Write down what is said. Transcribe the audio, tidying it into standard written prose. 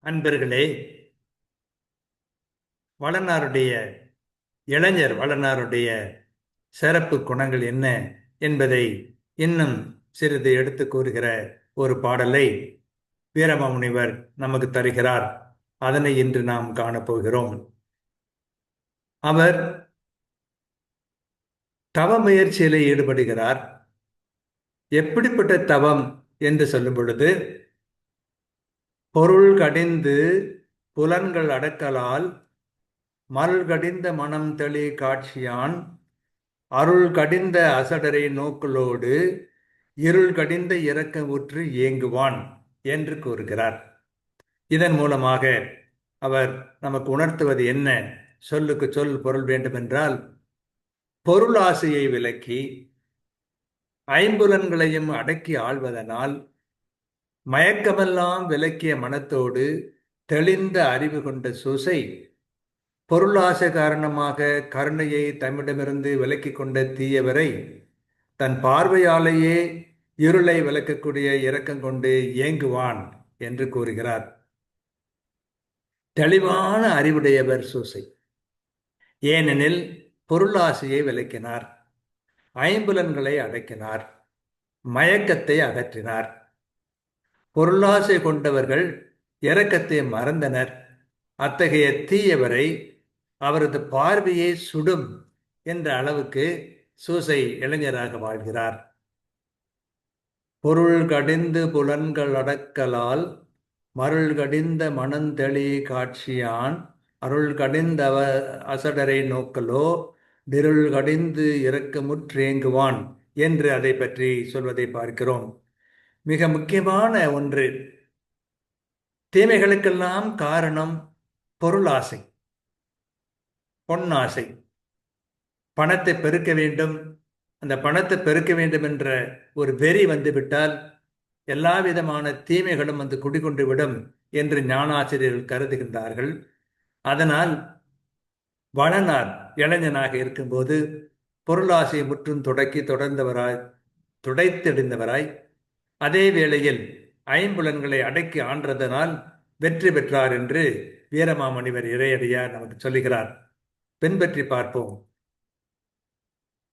அன்பர்களே, வளனாருடைய இளைஞர் வளனாருடைய சிறப்பு குணங்கள் என்ன என்பதை இன்னும் சிறிது எடுத்து கூறுகிற ஒரு பாடலை வீரமாமுனிவர் நமக்கு தருகிறார். அதனை இன்று நாம் காணப்போகிறோம். அவர் தவ முயற்சியிலே ஈடுபடுகிறார். எப்படிப்பட்ட தவம் என்று சொல்லும் பொழுது, பொருள் கடிந்து புலன்கள் அடக்கலால் மருள் கடிந்த மனம் தெளி காட்சியான் அருள் கடிந்த அசடரை நோக்கலோடு இருள் கடிந்த இரக்க உற்று ஏங்குவான் என்று கூறுகிறார். இதன் மூலமாக அவர் நமக்கு உணர்த்துவது என்ன? சொல்லுக்கு சொல் பொருள் வேண்டுமென்றால், பொருள் ஆசையை விலக்கி ஐம்புலன்களையும் அடக்கி ஆள்வதனால் மயக்கமெல்லாம் விலக்கிய மனத்தோடு தெளிந்த அறிவு கொண்ட சுசை பொருளாசை காரணமாக கருணையை தம்மிடமிருந்து விலக்கி கொண்ட தீயவரை தன் பார்வையாலேயே இருளை விளக்கக்கூடிய இரக்கம் கொண்டு ஏங்குவான் என்று கூறுகிறார். தெளிவான அறிவுடையவர் சூசை. ஏனெனில் பொருளாசையை விலக்கினார், ஐம்புலன்களை அடக்கினார், மயக்கத்தை அகற்றினார். பொருளாசை கொண்டவர்கள் இரக்கத்தை மறந்தனர். அத்தகைய தீயவரை அவரது பார்வையே சுடும் என்ற அளவுக்கு சூசை இளைஞராக வாழ்கிறார். பொருள் கடிந்து புலன்கள் அடக்கலால் மருள் கடிந்த மனந்தெளி காட்சியான் அருள் கடிந்த அசடரை நோக்கலோ விருள் கடிந்து இரக்கமுற்றேங்குவான் என்று அதை பற்றி சொல்வதை பார்க்கிறோம். மிக முக்கியமான ஒன்று, தீமைகளுக்கெல்லாம் காரணம் பொருளாசை, பொன்னாசை. பணத்தை பெருக்க வேண்டும், அந்த பணத்தை பெருக்க வேண்டும் என்ற ஒரு வெறி வந்துவிட்டால் எல்லா விதமான தீமைகளும் வந்து குடிகொண்டு விடும் என்று ஞானாசிரியர்கள் கருதுகின்றார்கள். அதனால் வளனார் இளைஞனாக இருக்கும்போது பொருளாசையை முற்றும் துடைத்தெறிந்தவராய் அதே வேளையில் ஐம்புலன்களை அடக்கி ஆன்றதனால் வெற்றி பெற்றார் என்று வீரமாமுனிவர் இறையடியார் நமக்கு சொல்லுகிறார். பின்பற்றி பார்ப்போம்.